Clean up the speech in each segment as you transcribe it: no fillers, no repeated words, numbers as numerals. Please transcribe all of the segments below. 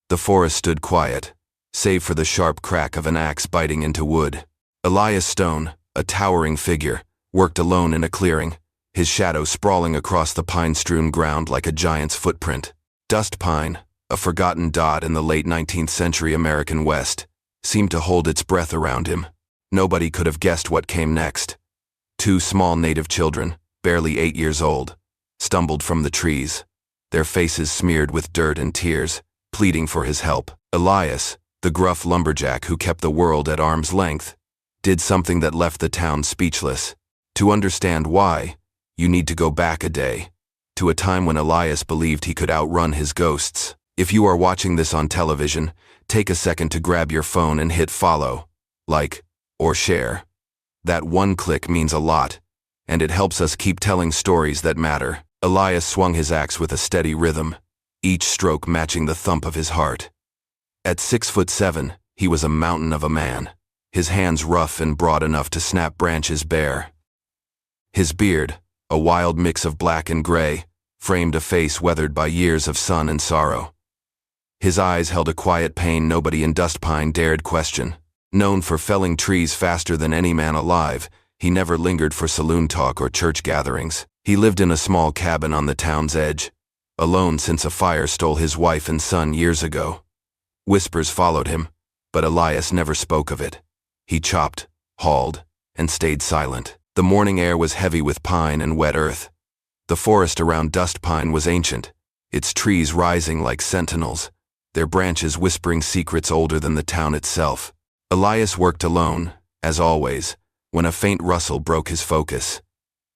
The forest stood quiet, save for the sharp crack of an axe biting into wood. Elias Stone, a towering figure, worked alone in a clearing, his shadow sprawling across the pine-strewn ground like a giant's footprint. Dust pine, a forgotten dot in the late 19th century American West, seemed to hold its breath around him. Nobody could have guessed what came next. Two small native children, barely 8 years old, stumbled from the trees, their faces smeared with dirt and tears, pleading for his help. Elias, the gruff lumberjack who kept the world at arm's length, did something that left the town speechless. To understand why, you need to go back a day, to a time when Elias believed he could outrun his ghosts. If you are watching this on television, take a second to grab your phone and hit follow, like, or share. That one click means a lot, and it helps us keep telling stories that matter. Elias swung his axe with a steady rhythm, each stroke matching the thump of his heart. At 6'7", he was a mountain of a man, his hands rough and broad enough to snap branches bare. His beard, a wild mix of black and gray, framed a face weathered by years of sun and sorrow. His eyes held a quiet pain nobody in Dust Pine dared question. Known for felling trees faster than any man alive, he never lingered for saloon talk or church gatherings. He lived in a small cabin on the town's edge, alone since a fire stole his wife and son years ago. Whispers followed him, but Elias never spoke of it. He chopped, hauled, and stayed silent. The morning air was heavy with pine and wet earth. The forest around Dust Pine was ancient, its trees rising like sentinels, their branches whispering secrets older than the town itself. Elias worked alone, as always, when a faint rustle broke his focus.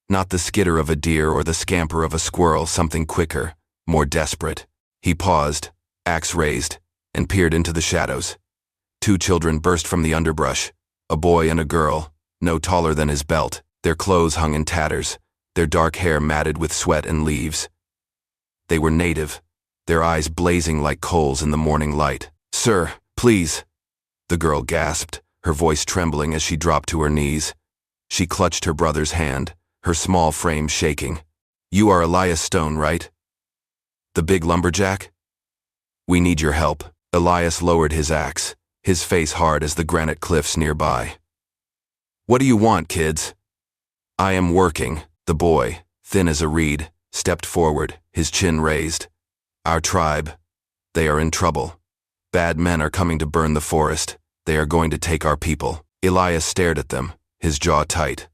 Not the skitter of a deer or the scamper of a squirrel, something quicker, more desperate. He paused, axe raised, and peered into the shadows. Two children burst from the underbrush, a boy and a girl, no taller than his belt. Their clothes hung in tatters, their dark hair matted with sweat and leaves. They were native, their eyes blazing like coals in the morning light. "Sir, please," the girl gasped, her voice trembling as she dropped to her knees. She clutched her brother's hand, her small frame shaking. "You are Elias Stone, right? The big lumberjack? We need your help." Elias lowered his axe, his face hard as the granite cliffs nearby. "What do you want, kids?" "I am working." The boy, thin as a reed, stepped forward, his chin raised. "Our tribe, they are in trouble. Bad men are coming to burn the forest. They are going to take our people." Elias stared at them, his jaw tight.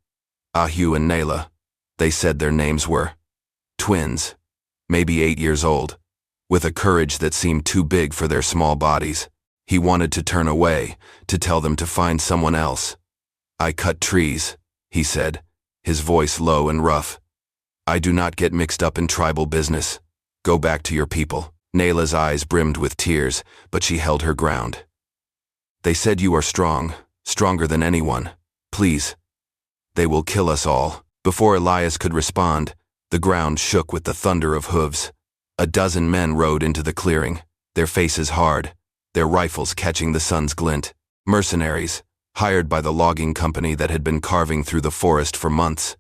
Ahu and Nayla, they said their names were. Twins, maybe 8 years old, with a courage that seemed too big for their small bodies. He wanted to turn away, to tell them to find someone else. "I cut trees," he said, his voice low and rough. "I do not get mixed up in tribal business. Go back to your people." Nayla's eyes brimmed with tears, but she held her ground. "They said you are strong, stronger than anyone. Please. They will kill us all." Before Elias could respond, the ground shook with the thunder of hooves. A dozen men rode into the clearing, their faces hard, their rifles catching the sun's glint. Mercenaries, hired by the logging company that had been carving through the forest for months.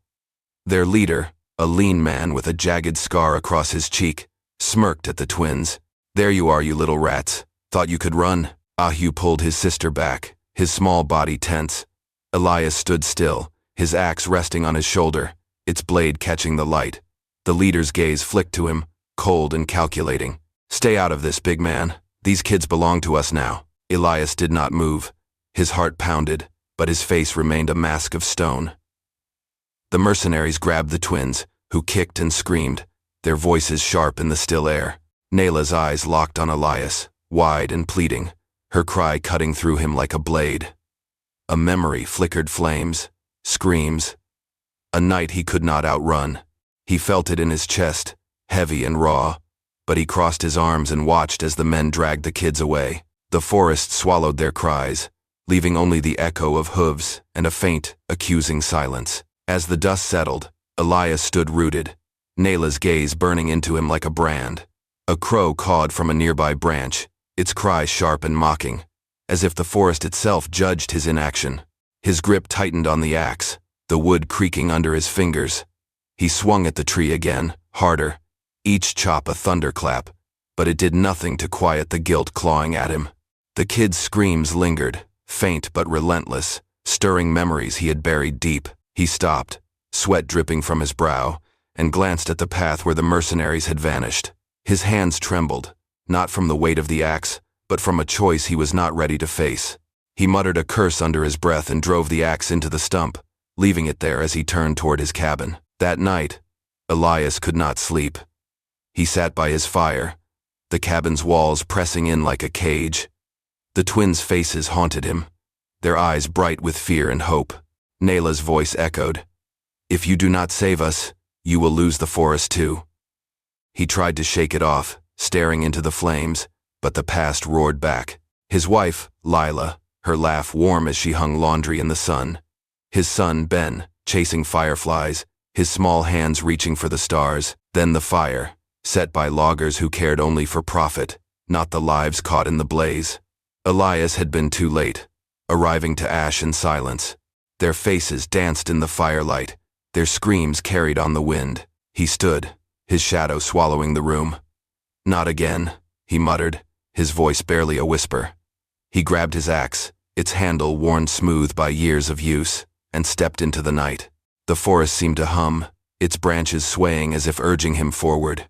Their leader, a lean man with a jagged scar across his cheek, smirked at the twins. "There you are, you little rats. Thought you could run?" Ahu pulled his sister back, his small body tense. Elias stood still, his axe resting on his shoulder, its blade catching the light. The leader's gaze flicked to him, cold and calculating. "Stay out of this, big man. These kids belong to us now." Elias did not move. His heart pounded, but his face remained a mask of stone. The mercenaries grabbed the twins, who kicked and screamed, their voices sharp in the still air. Nayla's eyes locked on Elias, wide and pleading, her cry cutting through him like a blade. A memory flickered flames, screams. A night he could not outrun. He felt it in his chest, heavy and raw, but he crossed his arms and watched as the men dragged the kids away. The forest swallowed their cries, leaving only the echo of hooves and a faint, accusing silence. As the dust settled, Elias stood rooted, Nayla's gaze burning into him like a brand. A crow cawed from a nearby branch, its cry sharp and mocking, as if the forest itself judged his inaction. His grip tightened on the axe, the wood creaking under his fingers. He swung at the tree again, harder, each chop a thunderclap, but it did nothing to quiet the guilt clawing at him. The kid's screams lingered, faint but relentless, stirring memories he had buried deep. He stopped, sweat dripping from his brow, and glanced at the path where the mercenaries had vanished. His hands trembled, not from the weight of the axe, but from a choice he was not ready to face. He muttered a curse under his breath and drove the axe into the stump, leaving it there as he turned toward his cabin. That night, Elias could not sleep. He sat by his fire, the cabin's walls pressing in like a cage. The twins' faces haunted him, their eyes bright with fear and hope. Nayla's voice echoed, "If you do not save us, you will lose the forest too." He tried to shake it off, staring into the flames, but the past roared back. His wife, Lila, her laugh warm as she hung laundry in the sun. His son, Ben, chasing fireflies, his small hands reaching for the stars. Then the fire, set by loggers who cared only for profit, not the lives caught in the blaze. Elias had been too late, arriving to ash and silence. Their faces danced in the firelight, their screams carried on the wind. He stood, his shadow swallowing the room. "Not again," he muttered, his voice barely a whisper. He grabbed his axe, its handle worn smooth by years of use, and stepped into the night. The forest seemed to hum, its branches swaying as if urging him forward.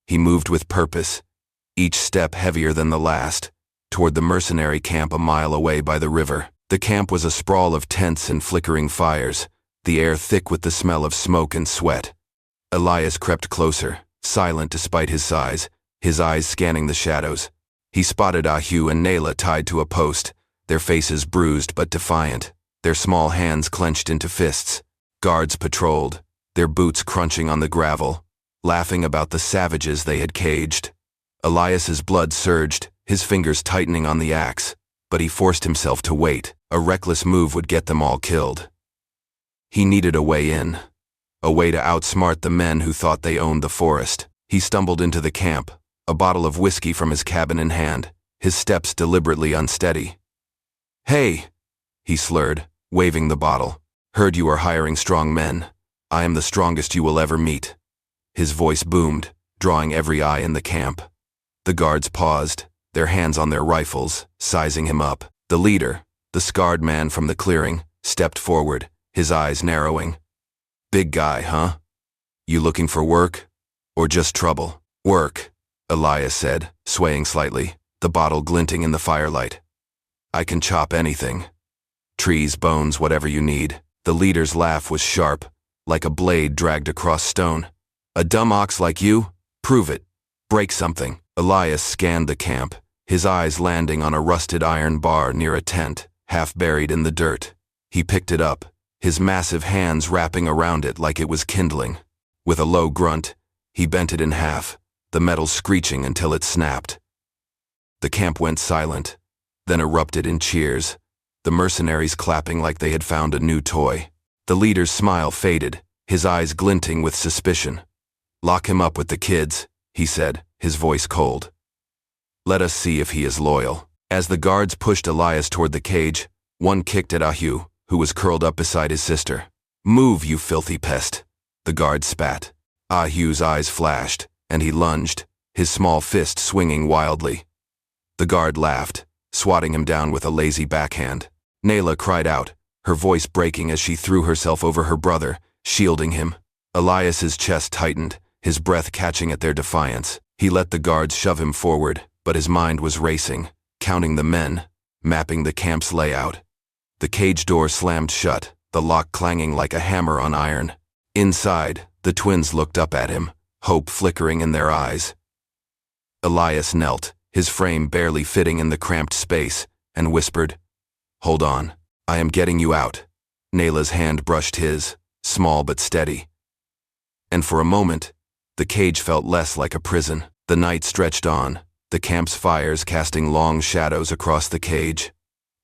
He moved with purpose, each step heavier than the last, toward the mercenary camp a mile away by the river. The camp was a sprawl of tents and flickering fires, the air thick with the smell of smoke and sweat. Elias crept closer, silent despite his size, his eyes scanning the shadows. He spotted Ahu and Nayla tied to a post, their faces bruised but defiant, their small hands clenched into fists. Guards patrolled, their boots crunching on the gravel, laughing about the savages they had caged. Elias's blood surged, his fingers tightening on the axe, but he forced himself to wait. A reckless move would get them all killed. He needed a way in, a way to outsmart the men who thought they owned the forest. He stumbled into the camp, a bottle of whiskey from his cabin in hand, his steps deliberately unsteady. "Hey," he slurred, waving the bottle. "Heard you are hiring strong men. I am the strongest you will ever meet." His voice boomed, drawing every eye in the camp. The guards paused, their hands on their rifles, sizing him up. The leader, the scarred man from the clearing, stepped forward, his eyes narrowing. "Big guy, huh? You looking for work? Or just trouble?" "Work," Elias said, swaying slightly, the bottle glinting in the firelight. "I can chop anything. Trees, bones, whatever you need." The leader's laugh was sharp, like a blade dragged across stone. "A dumb ox like you? Prove it. Break something." Elias scanned the camp, his eyes landing on a rusted iron bar near a tent, half buried in the dirt. He picked it up, his massive hands wrapping around it like it was kindling. With a low grunt, he bent it in half, the metal screeching until it snapped. The camp went silent, then erupted in cheers, the mercenaries clapping like they had found a new toy. The leader's smile faded, his eyes glinting with suspicion. "Lock him up with the kids," he said, his voice cold. "Let us see if he is loyal." As the guards pushed Elias toward the cage, one kicked at Ahu, who was curled up beside his sister. "Move, you filthy pest," the guard spat. Ahu's eyes flashed, and he lunged, his small fist swinging wildly. The guard laughed, swatting him down with a lazy backhand. Nayla cried out, her voice breaking as she threw herself over her brother, shielding him. Elias's chest tightened, his breath catching at their defiance. He let the guards shove him forward, but his mind was racing, counting the men, mapping the camp's layout. The cage door slammed shut, the lock clanging like a hammer on iron. Inside, the twins looked up at him, hope flickering in their eyes. Elias knelt, his frame barely fitting in the cramped space, and whispered, "Hold on, I am getting you out." Nayla's hand brushed his, small but steady. And for a moment, the cage felt less like a prison. The night stretched on, the camp's fires casting long shadows across the cage.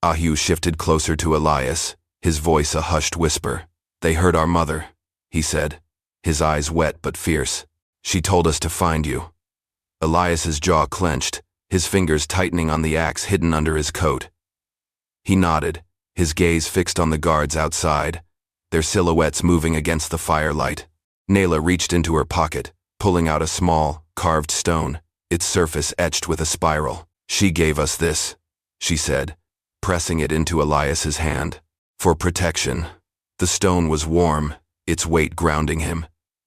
Ahu shifted closer to Elias, his voice a hushed whisper. "They heard our mother," he said, his eyes wet but fierce. "She told us to find you." Elias's jaw clenched, his fingers tightening on the axe hidden under his coat. He nodded, his gaze fixed on the guards outside, their silhouettes moving against the firelight. Nayla reached into her pocket, pulling out a small, carved stone, its surface etched with a spiral. "She gave us this," she said, pressing it into Elias's hand. "For protection." The stone was warm, its weight grounding him,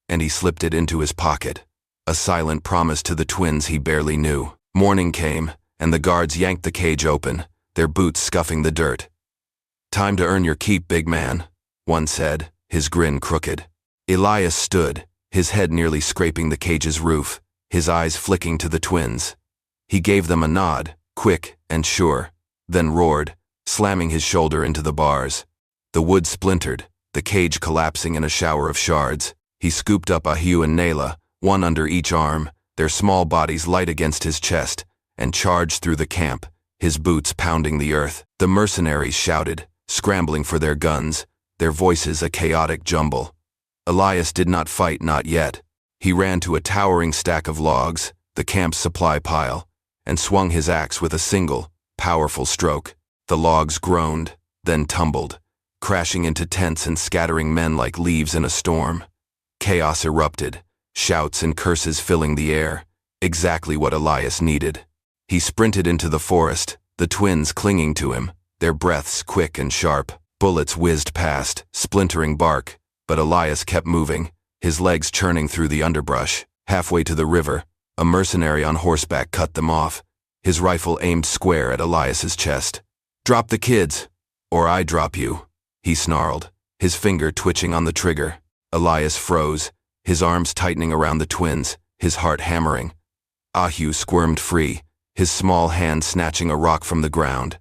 and he slipped it into his pocket, a silent promise to the twins he barely knew. Morning came, and the guards yanked the cage open, their boots scuffing the dirt. "Time to earn your keep, big man," one said, his grin crooked. Elias stood, his head nearly scraping the cage's roof, his eyes flicking to the twins. He gave them a nod, quick and sure, then roared, slamming his shoulder into the bars. The wood splintered, the cage collapsing in a shower of shards. He scooped up Ahiu and Nayla, one under each arm, their small bodies light against his chest, and charged through the camp, his boots pounding the earth. The mercenaries shouted, scrambling for their guns, their voices a chaotic jumble. Elias did not fight, not yet. He ran to a towering stack of logs, the camp's supply pile, and swung his axe with a single, powerful stroke. The logs groaned, then tumbled, crashing into tents and scattering men like leaves in a storm. Chaos erupted, shouts and curses filling the air, exactly what Elias needed. He sprinted into the forest, the twins clinging to him, their breaths quick and sharp. Bullets whizzed past, splintering bark, but Elias kept moving, his legs churning through the underbrush. Halfway to the river, a mercenary on horseback cut them off, his rifle aimed square at Elias's chest. "Drop the kids, or I drop you," he snarled, his finger twitching on the trigger. Elias froze, his arms tightening around the twins, his heart hammering. Ahiu squirmed free, his small hand snatching a rock from the ground.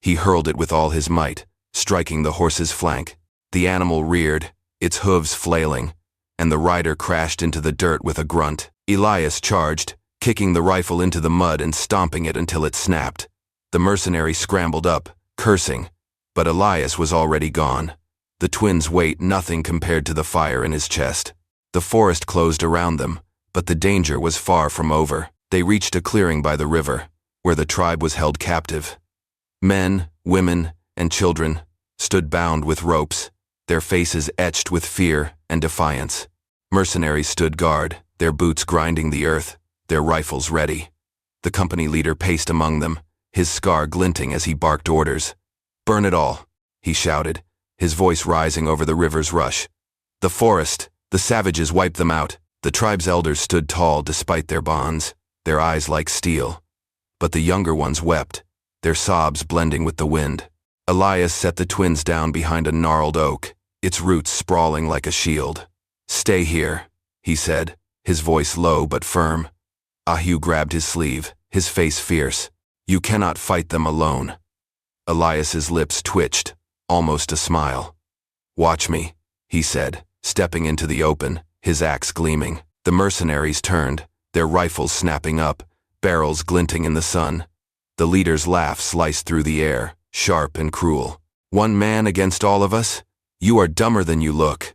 He hurled it with all his might, striking the horse's flank. The animal reared, its hooves flailing, and the rider crashed into the dirt with a grunt. Elias charged, kicking the rifle into the mud and stomping it until it snapped. The mercenary scrambled up, cursing, but Elias was already gone. The twins' weight nothing compared to the fire in his chest. The forest closed around them, but the danger was far from over. They reached a clearing by the river, where the tribe was held captive. Men, women, and children stood bound with ropes, their faces etched with fear and defiance. Mercenaries stood guard, their boots grinding the earth, their rifles ready. The company leader paced among them, his scar glinting as he barked orders. "Burn it all," he shouted, his voice rising over the river's rush. "The forest, the savages wiped them out." The tribe's elders stood tall despite their bonds, their eyes like steel. But the younger ones wept, their sobs blending with the wind. Elias set the twins down behind a gnarled oak, its roots sprawling like a shield. "Stay here," he said, his voice low but firm. Ahiu grabbed his sleeve, his face fierce. "You cannot fight them alone." Elias's lips twitched, almost a smile. "Watch me," he said, stepping into the open, his axe gleaming. The mercenaries turned, their rifles snapping up, barrels glinting in the sun. The leader's laugh sliced through the air, sharp and cruel. "One man against all of us? You are dumber than you look."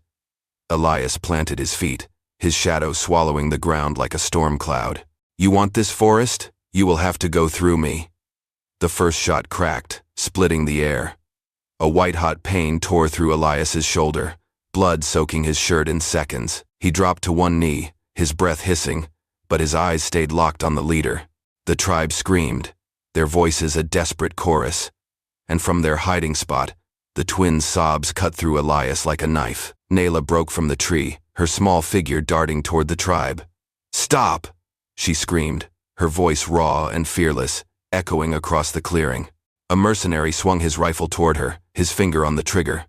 Elias planted his feet, his shadow swallowing the ground like a storm cloud. "You want this forest? You will have to go through me." The first shot cracked, splitting the air. A white-hot pain tore through Elias's shoulder, blood soaking his shirt in seconds. He dropped to one knee, his breath hissing, but his eyes stayed locked on the leader. The tribe screamed, their voices a desperate chorus, and from their hiding spot, the twins' sobs cut through Elias like a knife. Nayla broke from the tree, her small figure darting toward the tribe. "Stop!" she screamed, her voice raw and fearless, echoing across the clearing. A mercenary swung his rifle toward her, his finger on the trigger.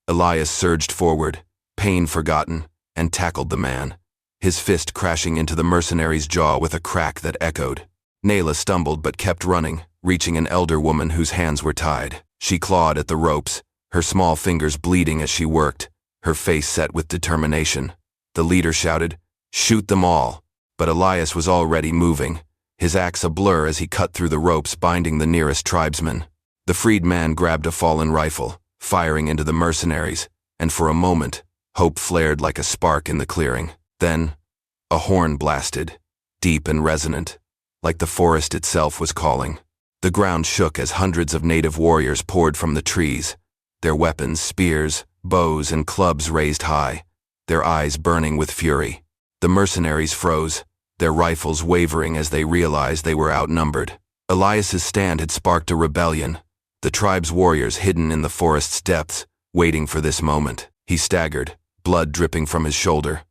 Elias surged forward, pain forgotten, and tackled the man, his fist crashing into the mercenary's jaw with a crack that echoed. Nayla stumbled but kept running, reaching an elder woman whose hands were tied. She clawed at the ropes, her small fingers bleeding as she worked, her face set with determination. The leader shouted, "Shoot them all!" But Elias was already moving, his axe a blur as he cut through the ropes binding the nearest tribesman. The freed man grabbed a fallen rifle, firing into the mercenaries, and for a moment, hope flared like a spark in the clearing. Then, a horn blasted, deep and resonant, like the forest itself was calling. The ground shook as hundreds of native warriors poured from the trees, their weapons, spears, bows, and clubs raised high, their eyes burning with fury. The mercenaries froze, their rifles wavering as they realized they were outnumbered. Elias's stand had sparked a rebellion, the tribe's warriors hidden in the forest's depths, waiting for this moment. He staggered, blood dripping from his shoulder,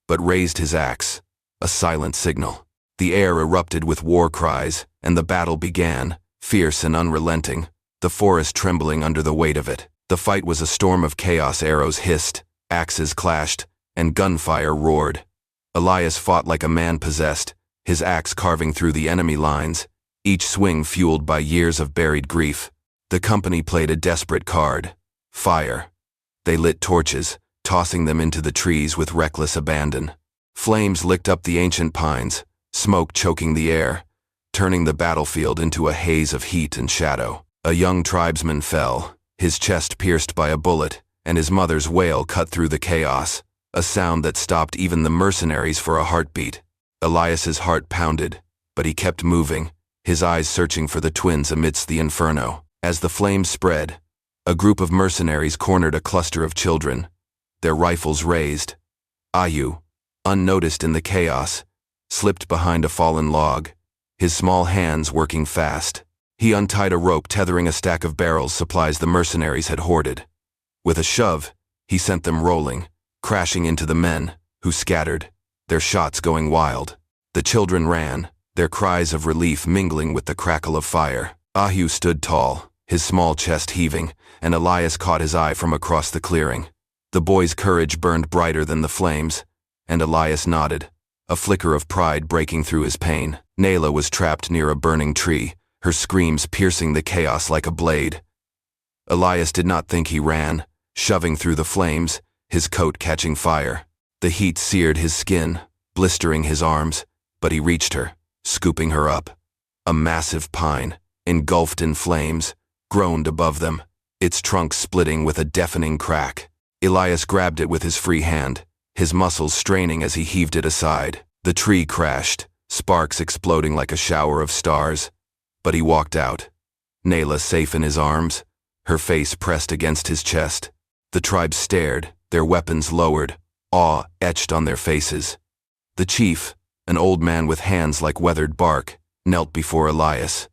but raised his axe, a silent signal. The air erupted with war cries, and the battle began, fierce and unrelenting, the forest trembling under the weight of it. The fight was a storm of chaos. Arrows hissed, axes clashed, and gunfire roared. Elias fought like a man possessed, his axe carving through the enemy lines, each swing fueled by years of buried grief. The company played a desperate card: fire. They lit torches, tossing them into the trees with reckless abandon. Flames licked up the ancient pines, smoke choking the air, turning the battlefield into a haze of heat and shadow. A young tribesman fell, his chest pierced by a bullet, and his mother's wail cut through the chaos, a sound that stopped even the mercenaries for a heartbeat. Elias's heart pounded, but he kept moving, his eyes searching for the twins amidst the inferno. As the flames spread, a group of mercenaries cornered a cluster of children, their rifles raised. Ayu, unnoticed in the chaos, slipped behind a fallen log, his small hands working fast. He untied a rope tethering a stack of barrels, supplies the mercenaries had hoarded. With a shove, he sent them rolling, crashing into the men, who scattered, their shots going wild. The children ran, their cries of relief mingling with the crackle of fire. Ahu stood tall, his small chest heaving, and Elias caught his eye from across the clearing. The boy's courage burned brighter than the flames, and Elias nodded, a flicker of pride breaking through his pain. Nayla was trapped near a burning tree, her screams piercing the chaos like a blade. Elias did not think he ran, shoving through the flames, his coat catching fire. The heat seared his skin, blistering his arms, but he reached her, scooping her up. A massive pine, engulfed in flames, groaned above them, its trunk splitting with a deafening crack. Elias grabbed it with his free hand, his muscles straining as he heaved it aside. The tree crashed, sparks exploding like a shower of stars. But he walked out, Nayla safe in his arms, her face pressed against his chest. The tribe stared, their weapons lowered, awe etched on their faces. The chief, an old man with hands like weathered bark, knelt before Elias.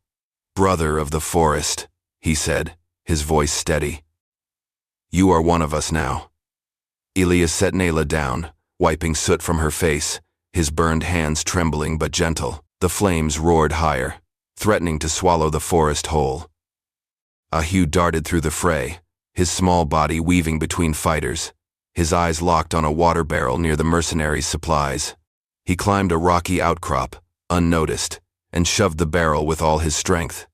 "Brother of the forest," he said, his voice steady. "You are one of us now." Elias set Nayla down, wiping soot from her face, his burned hands trembling but gentle. The flames roared higher, threatening to swallow the forest whole. Ahu darted through the fray, his small body weaving between fighters, his eyes locked on a water barrel near the mercenaries' supplies. He climbed a rocky outcrop, unnoticed, and shoved the barrel with all his strength.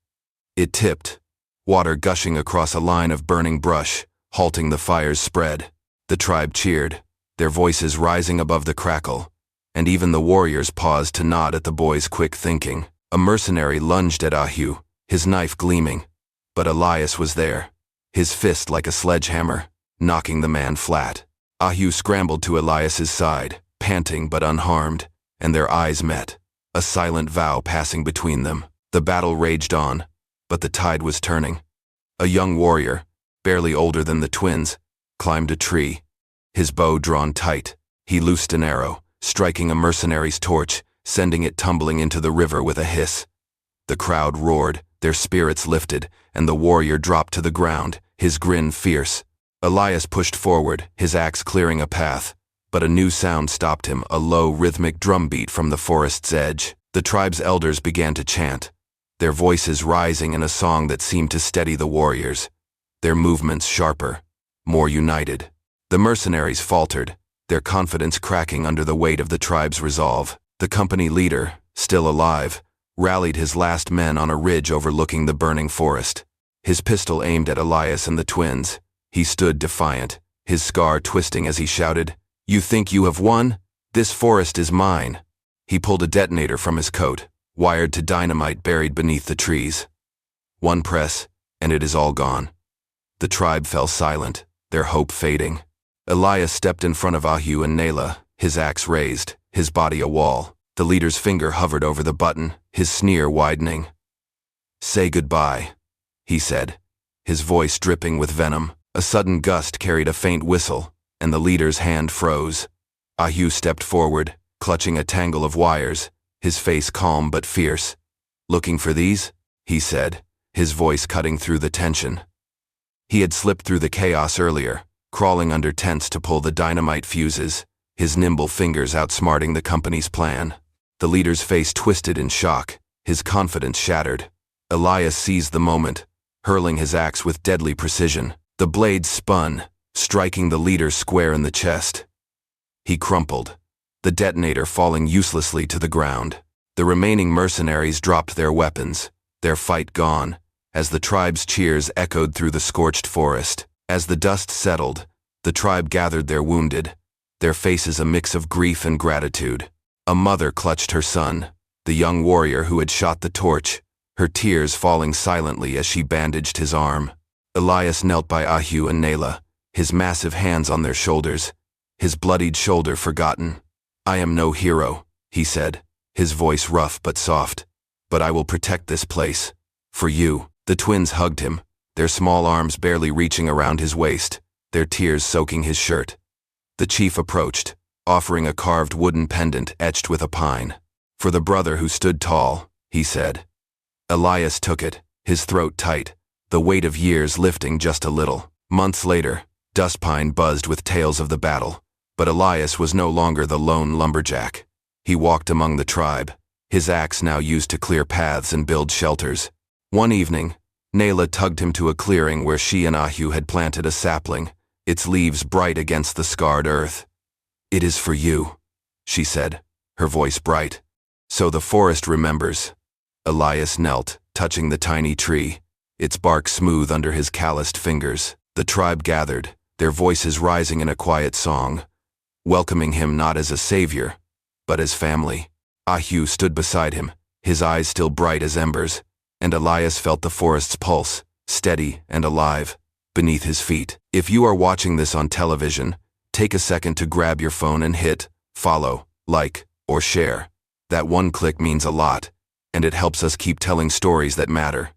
It tipped, water gushing across a line of burning brush, halting the fire's spread. The tribe cheered, their voices rising above the crackle, and even the warriors paused to nod at the boy's quick thinking. A mercenary lunged at Ahu, his knife gleaming, but Elias was there, his fist like a sledgehammer, knocking the man flat. Ahu scrambled to Elias's side, panting but unharmed, and their eyes met, a silent vow passing between them. The battle raged on, but the tide was turning. A young warrior, barely older than the twins, climbed a tree, his bow drawn tight. He loosed an arrow, striking a mercenary's torch, sending it tumbling into the river with a hiss. The crowd roared, their spirits lifted, and the warrior dropped to the ground, his grin fierce. Elias pushed forward, his axe clearing a path, but a new sound stopped him, a low, rhythmic drumbeat from the forest's edge. The tribe's elders began to chant, their voices rising in a song that seemed to steady the warriors, their movements sharper, more united. The mercenaries faltered, their confidence cracking under the weight of the tribe's resolve. The company leader, still alive, rallied his last men on a ridge overlooking the burning forest. His pistol aimed at Elias and the twins. He stood defiant, his scar twisting as he shouted, "You think you have won? This forest is mine." He pulled a detonator from his coat, wired to dynamite buried beneath the trees. One press, and it is all gone. The tribe fell silent, their hope fading. Elias stepped in front of Ahu and Nayla, his axe raised, his body a wall. The leader's finger hovered over the button, his sneer widening. "Say goodbye," he said, his voice dripping with venom. A sudden gust carried a faint whistle, and the leader's hand froze. Ahu stepped forward, clutching a tangle of wires, his face calm but fierce. "Looking for these?" he said, his voice cutting through the tension. He had slipped through the chaos earlier, crawling under tents to pull the dynamite fuses, his nimble fingers outsmarting the company's plan. The leader's face twisted in shock, his confidence shattered. Elias seized the moment, hurling his axe with deadly precision. The blade spun, striking the leader square in the chest. He crumpled, the detonator falling uselessly to the ground. The remaining mercenaries dropped their weapons, their fight gone, as the tribe's cheers echoed through the scorched forest. As the dust settled, the tribe gathered their wounded, their faces a mix of grief and gratitude. A mother clutched her son, the young warrior who had shot the torch, her tears falling silently as she bandaged his arm. Elias knelt by Ahu and Nayla, his massive hands on their shoulders, his bloodied shoulder forgotten. "I am no hero," he said, his voice rough but soft, "but I will protect this place. For you." The twins hugged him, their small arms barely reaching around his waist, their tears soaking his shirt. The chief approached, offering a carved wooden pendant etched with a pine. "For the brother who stood tall," he said. Elias took it, his throat tight, the weight of years lifting just a little. Months later, Dustpine buzzed with tales of the battle, but Elias was no longer the lone lumberjack. He walked among the tribe, his axe now used to clear paths and build shelters. One evening, Nayla tugged him to a clearing where she and Ahu had planted a sapling, its leaves bright against the scarred earth. "It is for you," she said, her voice bright. "So the forest remembers." Elias knelt, touching the tiny tree, its bark smooth under his calloused fingers. The tribe gathered, their voices rising in a quiet song, welcoming him not as a savior, but as family. Ahu stood beside him, his eyes still bright as embers, and Elias felt the forest's pulse, steady and alive, beneath his feet. If you are watching this on television, take a second to grab your phone and hit follow, like, or share. That one click means a lot, and it helps us keep telling stories that matter.